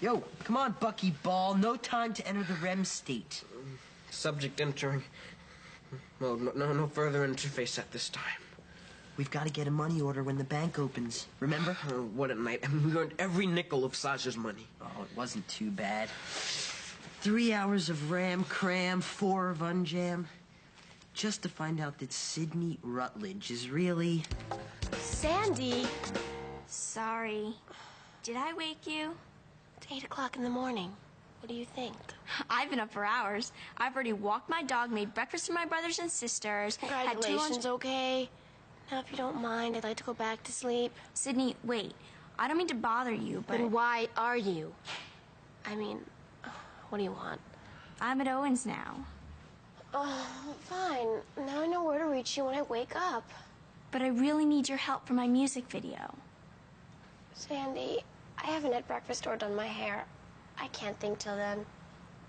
Yo, come on, Bucky Ball. No time to enter the REM state. Subject entering. Well, no further interface at this time. We've got to get a money order when the bank opens. Remember? What a night. I mean, we earned every nickel of Sasha's money. Oh, it wasn't too bad. 3 hours of ram cram, 4 of unjam. Just to find out that Sydney Rutledge is really... Sandy! Sorry. Did I wake you? It's 8 o'clock in the morning. What do you think? I've been up for hours. I've already walked my dog, made breakfast for my brothers and sisters. Congratulations, okay? Now, if you don't mind, I'd like to go back to sleep. Sydney, wait. I don't mean to bother you, but... Then why are you? I mean, what do you want? I'm at Owen's now. Oh, fine. Now I know where to reach you when I wake up. But I really need your help for my music video. Sandy, I haven't had breakfast or done my hair. I can't think till then.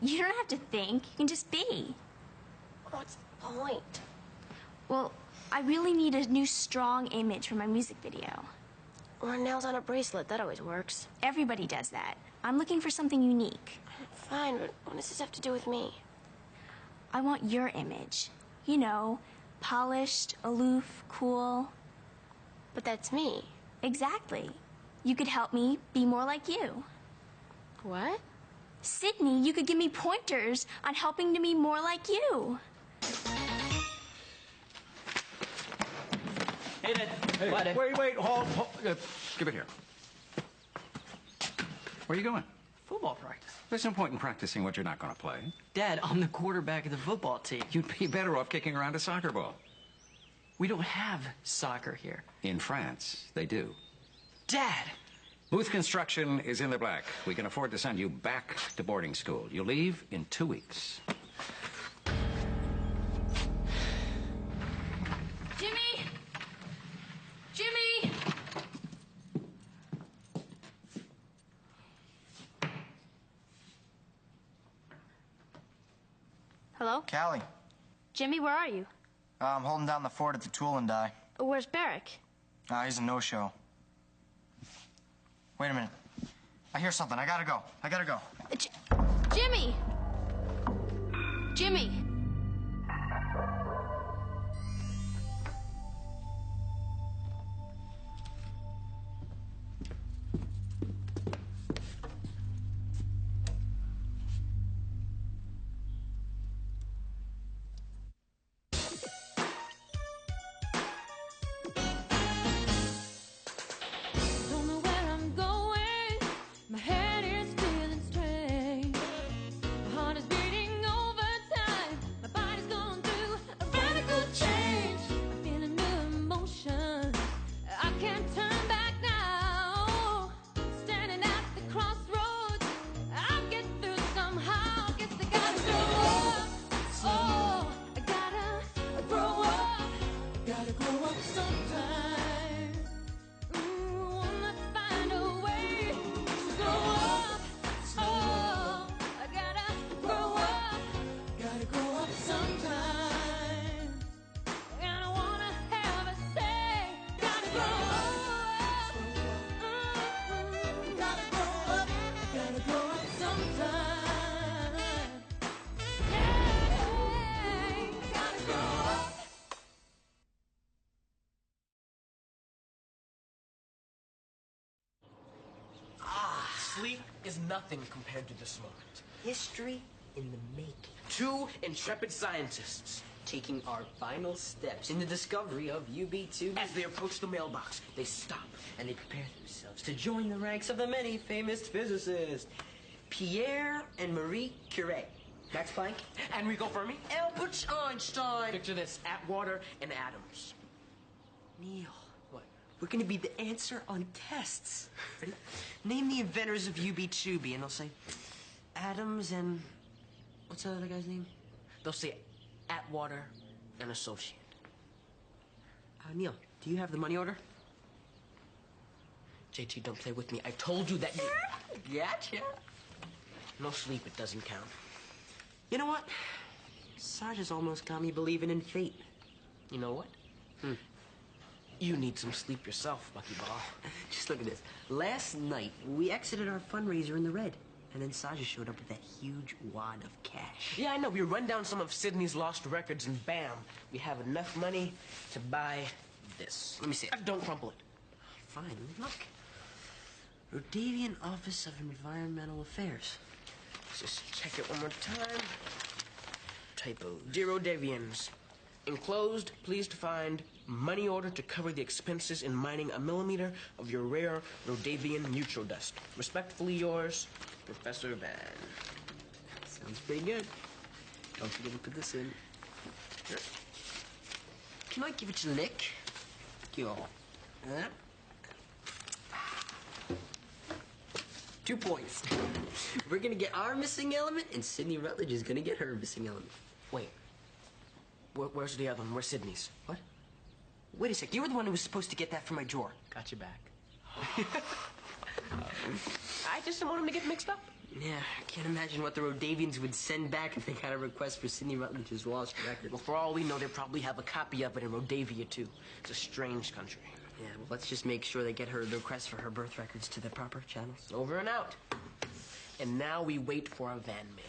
You don't have to think. You can just be. What's the point? Well, I really need a new strong image for my music video. Run nails on a bracelet. That always works. Everybody does that. I'm looking for something unique. Fine, but what does this have to do with me? I want your image. You know, polished, aloof, cool. But that's me. Exactly. You could help me be more like you. What? Sydney, you could give me pointers on helping to be more like you. Hey, Dad. Hey, What, Dad? wait, hold. Give it here. Where are you going? Football practice. There's no point in practicing what you're not going to play. Dad, I'm the quarterback of the football team. You'd be better off kicking around a soccer ball. We don't have soccer here. In France, they do. Dad! Booth Construction is in the black. We can afford to send you back to boarding school. You leave in 2 weeks. Jimmy! Jimmy! Hello? Callie, Jimmy, where are you? I'm holding down the fort at the Tool and Die. Where's Barrick? He's a no-show. Wait a minute. I hear something. I gotta go. Jimmy! Jimmy! Sleep is nothing compared to this moment. History in the making. 2 intrepid scientists. Taking our final steps in the discovery of UB2. As they approach the mailbox, they stop. And they prepare themselves to join the ranks of the many famous physicists. Pierre and Marie Curie. Max Planck. Enrico Fermi. Albert Einstein. Picture this, Atwater and Adams. Neil. What? We're gonna be the answer on tests. Ready? Name the inventors of UB2B, and they'll say Adams and what's the other guy's name? They'll say Atwater and Associate. Neil, do you have the money order? JT, don't play with me. I told you that you... Gotcha. No sleep, it doesn't count. You know what? Sarge's almost got me believing in fate. You know what? You need some sleep yourself, Bucky Ball. Just look at this. Last night, we exited our fundraiser in the red. And then Saja showed up with that huge wad of cash. Yeah, I know. We run down some of Sydney's lost records, and bam, we have enough money to buy this. Let me see it. Don't crumple it. Fine, look. Rhodavian Office of Environmental Affairs. Let's just check it one more time. Typo. Dear Rhodavians, enclosed, please to find money order to cover the expenses in mining a millimeter of your rare Rhodavian neutral dust. Respectfully yours, Professor Van. Sounds pretty good. Don't forget to put this in. Can I give it a lick? Go. 2 points. We're gonna get our missing element, and Sydney Rutledge is gonna get her missing element. Wait. Where's the other one? Where's Sydney's? What? Wait a sec. You were the one who was supposed to get that from my drawer. Got you back. I just don't want him to get mixed up. Yeah, I can't imagine what the Rhodavians would send back if they got a request for Sydney Rutledge's lost record. Well, for all we know, they probably have a copy of it in Rhodavia, too. It's a strange country. Yeah, well, let's just make sure they get her the request for her birth records to the proper channels. Over and out. And now we wait for a van man.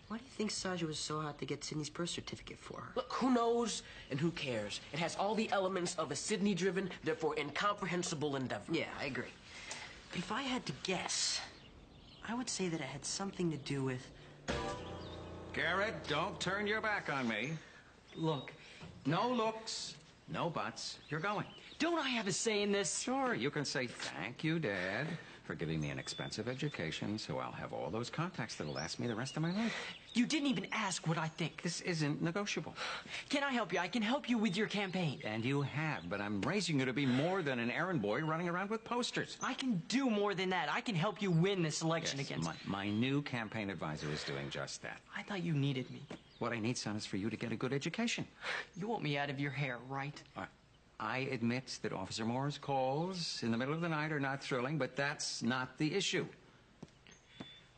Why do you think Saja was so hot to get Sydney's birth certificate for her? Look, who knows and who cares? It has all the elements of a Sydney-driven, therefore incomprehensible endeavor. Yeah, I agree. But if I had to guess, I would say that it had something to do with... Garrett, don't turn your back on me. Look, No looks, no buts. You're going. don't I have a say in this? Sure, you can say thank you, Dad, for giving me an expensive education, so I'll have all those contacts that'll last me the rest of my life. You didn't even ask what I think. This isn't negotiable. Can I help you? I can help you with your campaign. And you have, but I'm raising you to be more than an errand boy running around with posters. I can do more than that. I can help you win this election Yes, against... my new campaign advisor is doing just that. I thought you needed me. What I need, son, is for you to get a good education. You want me out of your hair, right? I admit that Officer Moore's calls in the middle of the night are not thrilling, but that's not the issue.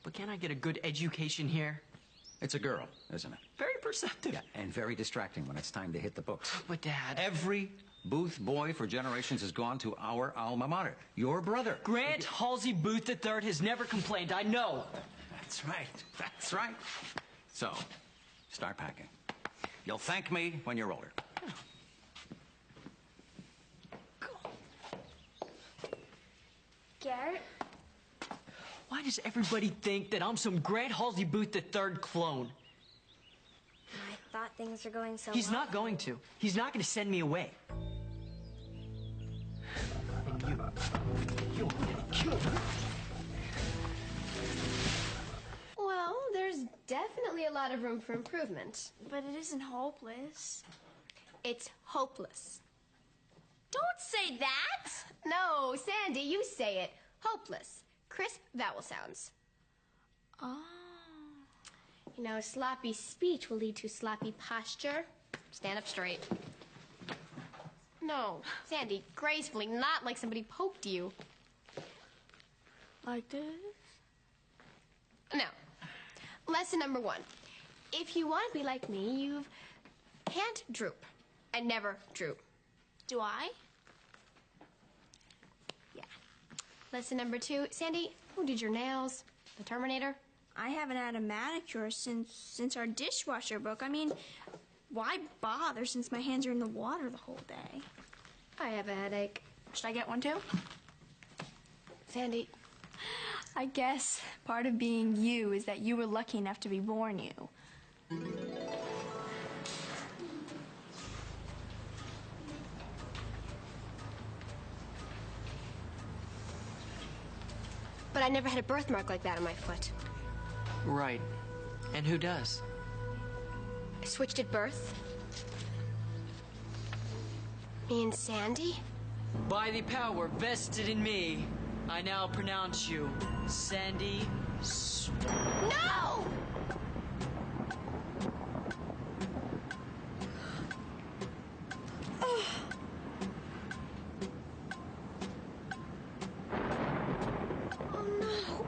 But can I get a good education here? It's a girl, isn't it? Very perceptive. Yeah, and very distracting when it's time to hit the books. But, Dad... Every Booth boy for generations has gone to our alma mater. Your brother. Grant Halsey Booth III has never complained, I know. That's right. That's right. So, start packing. You'll thank me when you're older. Garrett? Why does everybody think that I'm some Grant Halsey Booth III clone? I thought things were going so He's well. not going to. He's not going to send me away. And you're going to kill me. Well, there's definitely a lot of room for improvement. But it isn't hopeless. It's hopeless. Don't say that! No, Sandy, you say it. Hopeless. Crisp vowel sounds. Oh. You know, sloppy speech will lead to sloppy posture. Stand up straight. No, Sandy, gracefully, not like somebody poked you. Like this? Now, lesson number 1. If you want to be like me, you can't droop. And never droop. Do I? Yeah. Lesson number 2. Sandy, who did your nails? The Terminator? I haven't had a manicure since our dishwasher broke. I mean, why bother since my hands are in the water the whole day? I have a headache. Should I get one too? Sandy, I guess part of being you is that you were lucky enough to be born you. but I never had a birthmark like that on my foot. Right. And who does? I switched at birth. Me and Sandy? By the power vested in me, I now pronounce you Sandy Swans. No! Oh, no.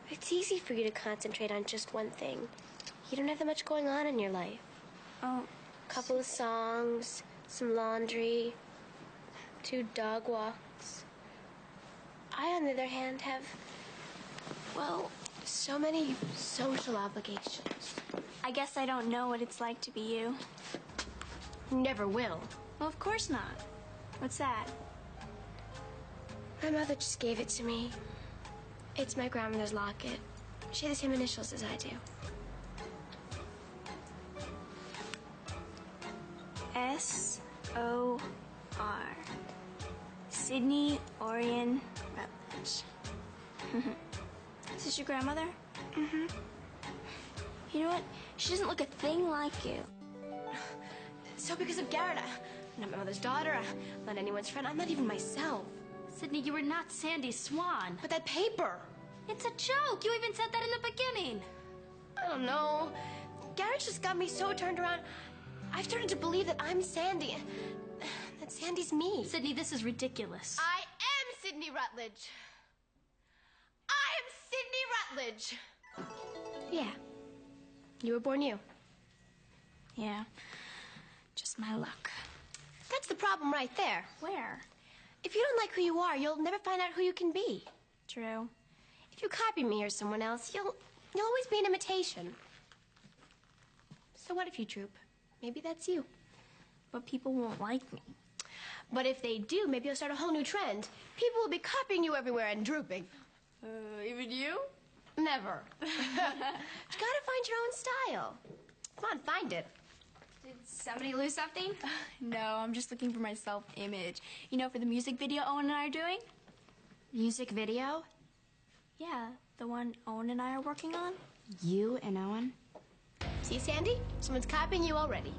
It's easy for you to concentrate on just one thing. You don't have that much going on in your life. Oh, couple of songs, some laundry, 2 dog walks. I, on the other hand, have, well, so many social obligations. I guess I don't know what it's like to be you. Never will. Well, of course not. What's that? My mother just gave it to me. It's my grandmother's locket. She has the same initials as I do. S-O-R. Sydney Orion Rutledge. Is this your grandmother? Mm-hmm. You know what? She doesn't look a thing like you. So because of Garrett, I'm not my mother's daughter, I'm not anyone's friend, I'm not even myself. Sydney, you were not Sandy Swan. But that paper! It's a joke. You even said that in the beginning. I don't know. Garrett just got me so turned around. I've started to believe that I'm Sandy. That Sandy's me. Sydney, this is ridiculous. I am Sydney Rutledge. I am Sydney Rutledge. Yeah. You were born you. Yeah. Just my luck. That's the problem right there. Where? If you don't like who you are, you'll never find out who you can be. True. If you copy me or someone else, you'll always be an imitation. So what if you droop? Maybe that's you. But people won't like me. But if they do, maybe you'll start a whole new trend. People will be copying you everywhere and drooping. Even you? Never. You gotta find your own style. Come on, find it. Did somebody lose something? No, I'm just looking for my self-image. You know, for the music video Owen and I are doing? Music video? Yeah, the one Owen and I are working on. You and Owen? See, Sandy? Someone's copying you already.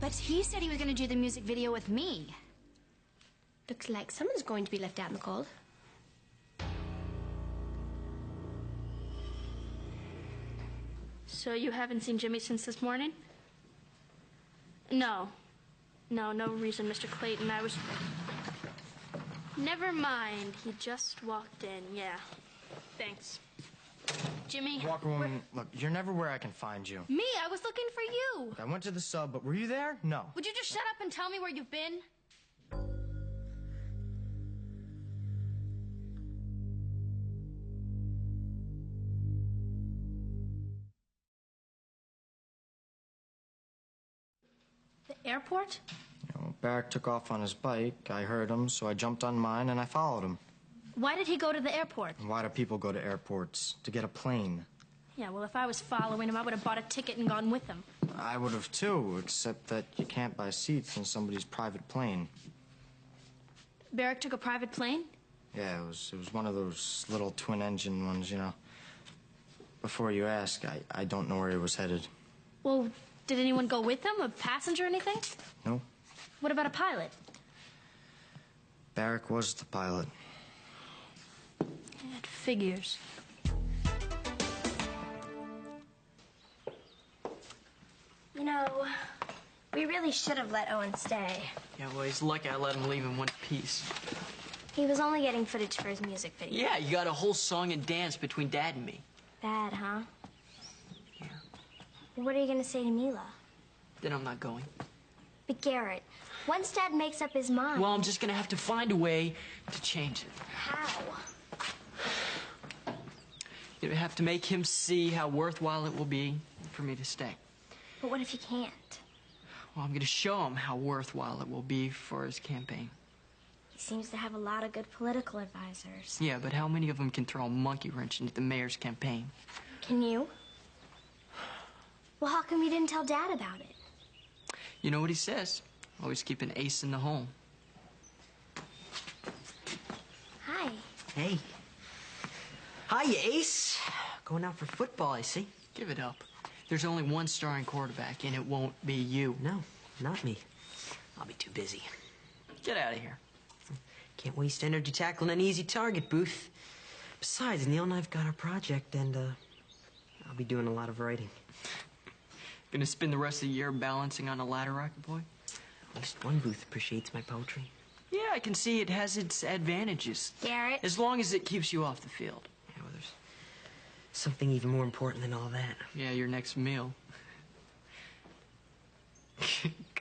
But he said he was going to do the music video with me. Looks like someone's going to be left out in the cold. So you haven't seen Jimmy since this morning? No. No reason, Mr. Clayton. I was... Never mind. He just walked in. Yeah. Thanks. Jimmy. Walker woman, look, you're never where I can find you. Me? I was looking for you. I went to the sub, but were you there? No. Would you just shut up and tell me where you've been? The airport? Barrick took off on his bike. I heard him, so I jumped on mine and I followed him. Why did he go to the airport? And why do people go to airports? To get a plane. Yeah, well, if I was following him, I would have bought a ticket and gone with him. I would have too, except that you can't buy seats in somebody's private plane. Barrick took a private plane? Yeah, it was one of those little twin-engine ones, you know. Before you ask, I don't know where he was headed. Well, did anyone go with him? A passenger or anything? No. What about a pilot? Barrick was the pilot. It figures. You know, we really should have let Owen stay. Yeah, well, he's lucky I let him leave in one piece. He was only getting footage for his music video. Yeah, you got a whole song and dance between Dad and me. Bad, huh? Yeah. What are you gonna say to Mila? Then I'm not going. But Garrett, once Dad makes up his mind... Well, I'm just gonna have to find a way to change it. How? You have to make him see how worthwhile it will be for me to stay. But what if he can't? Well, I'm gonna show him how worthwhile it will be for his campaign. He seems to have a lot of good political advisors. Yeah, but how many of them can throw a monkey wrench into the mayor's campaign? Can you? Well, how come you didn't tell Dad about it? You know what he says? Always keep an ace in the hole. Hi. Hey. Hi, Ace. Going out for football, I see. Give it up. There's only one starring quarterback, and it won't be you. No, not me. I'll be too busy. Get out of here. Can't waste energy tackling an easy target, Booth. Besides, Neil and I've got a project, and I'll be doing a lot of writing. Gonna spend the rest of the year balancing on a ladder, Rocket Boy? At least one Booth appreciates my poetry. Yeah, I can see it has its advantages. Garrett? As long as it keeps you off the field. Yeah, well, there's something even more important than all that. Yeah, your next meal.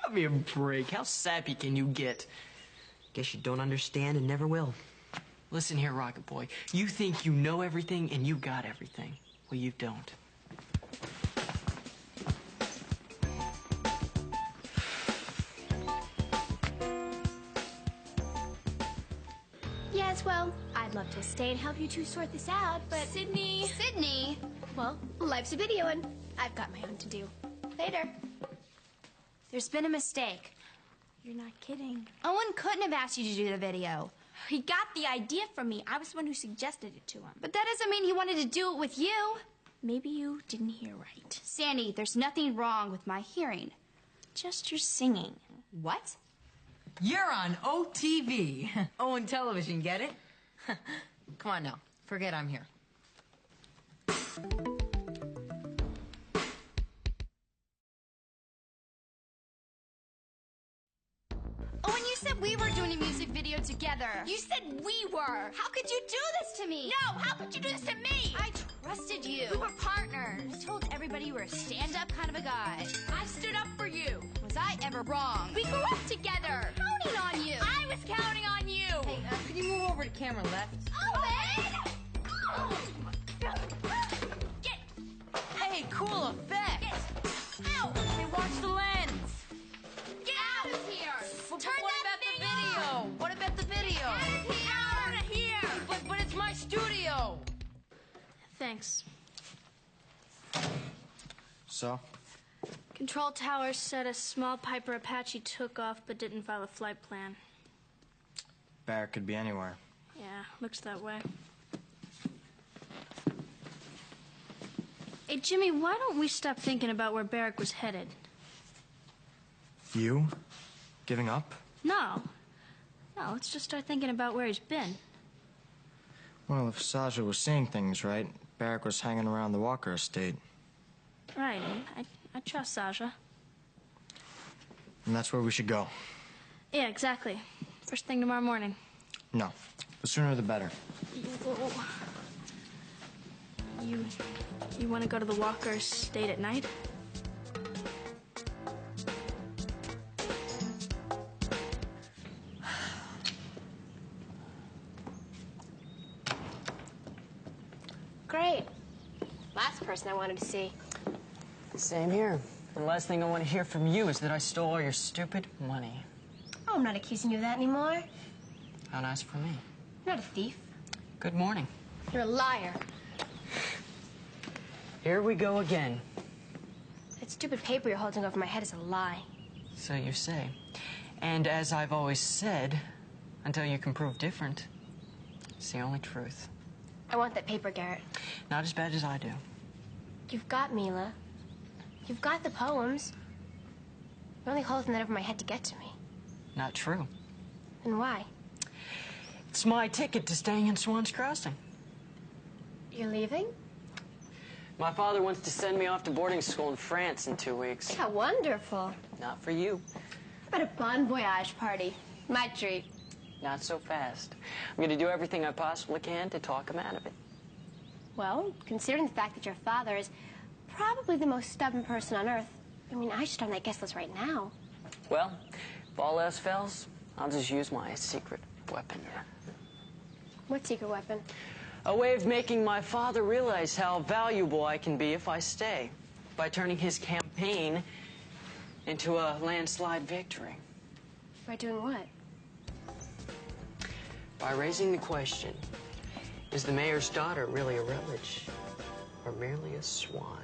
Come Give me a break. How sappy can you get? Guess you don't understand and never will. Listen here, Rocket Boy. You think you know everything and you got everything. Well, you don't. Yes, well, I'd love to stay and help you two sort this out, but... Sydney! Well, life's a video and I've got my own to do. Later. There's been a mistake. You're not kidding. Owen couldn't have asked you to do the video. He got the idea from me. I was the one who suggested it to him. But that doesn't mean he wanted to do it with you. Maybe you didn't hear right. Sandy, there's nothing wrong with my hearing. Just your singing. What? You're on OTV. Owen Television, get it? Come on now. Forget I'm here. Owen, you said we were doing a music video together. You said we were. How could you do this to me? No, how could you do this to me? I trusted you. We were partners. I told everybody you were a stand-up kind of a guy. I stood up for you. Was I ever wrong? We grew up together. Counting on you. I was counting on you. Hey, could you move over to camera left? Owen! Get! Hey, cool effect. Ow! Hey, watch the lens. Get out of here! Turn What that about thing the video? off! What about the video? Out of here! But it's my studio. Thanks. So? Control tower said a small Piper Apache took off but didn't file a flight plan. Barrett could be anywhere. Yeah, looks that way. Hey, Jimmy, why don't we stop thinking about where Barrick was headed? You? Giving up? No. No, let's just start thinking about where he's been. Well, if Sasha was seeing things right, Barrick was hanging around the Walker estate. Right, and I trust Sasha. And that's where we should go. Yeah, exactly. First thing tomorrow morning. No. The sooner the better. You want to go to the Walker estate at night? Great. Last person I wanted to see. Same here. The last thing I want to hear from you is that I stole all your stupid money. Oh, I'm not accusing you of that anymore. How nice for me. You're not a thief. Good morning. You're a liar. Here we go again. That stupid paper you're holding over my head is a lie. So you say. And as I've always said, until you can prove different, it's the only truth. I want that paper, Garrett. Not as bad as I do. You've got Mila. You've got the poems. You're only holding that over my head to get to me. Not true. Then why? It's my ticket to staying in Swans Crossing. You're leaving? My father wants to send me off to boarding school in France in 2 weeks. How wonderful. Not for you. How about a bon voyage party? My treat. Not so fast. I'm going to do everything I possibly can to talk him out of it. Well, considering the fact that your father is probably the most stubborn person on earth, I mean, I should on that guest list right now. Well, if all else fails, I'll just use my secret weapon. What secret weapon? A way of making my father realize how valuable I can be if I stay, by turning his campaign into a landslide victory. By doing what? By raising the question, is the mayor's daughter really a Rutledge, or merely a swan?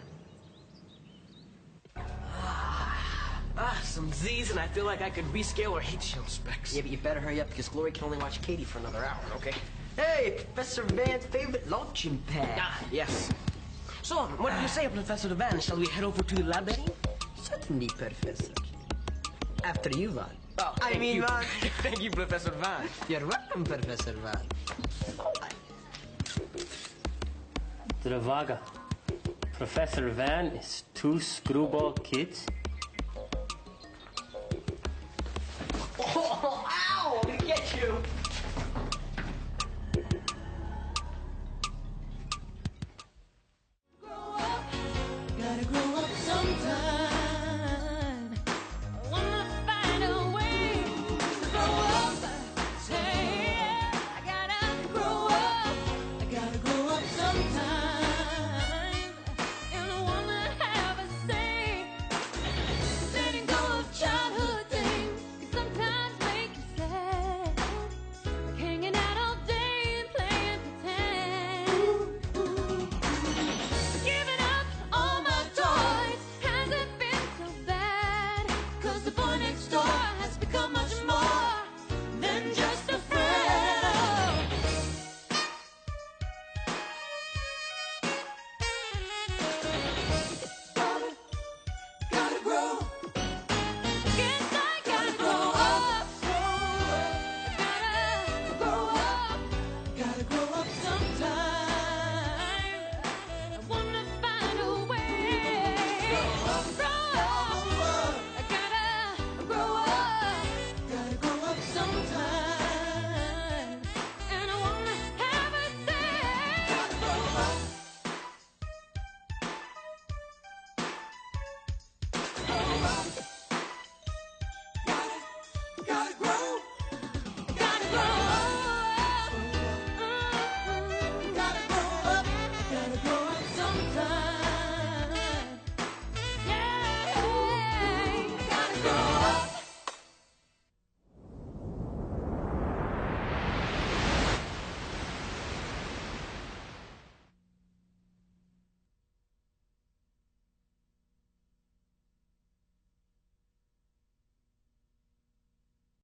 Some Z's, and I feel like I could rescale or heat shield specs. Yeah, but you better hurry up because Glory can only watch Katie for another hour, okay? Hey, Professor Van's favorite launching pad. Ah, yes. So, what do you say, Professor Van? Shall we head over to the library? Certainly, Professor. After you, Van. Oh, thank you. Thank you, Professor Van. You're welcome, Professor Van. Dravaga. Professor Van is two screwball kids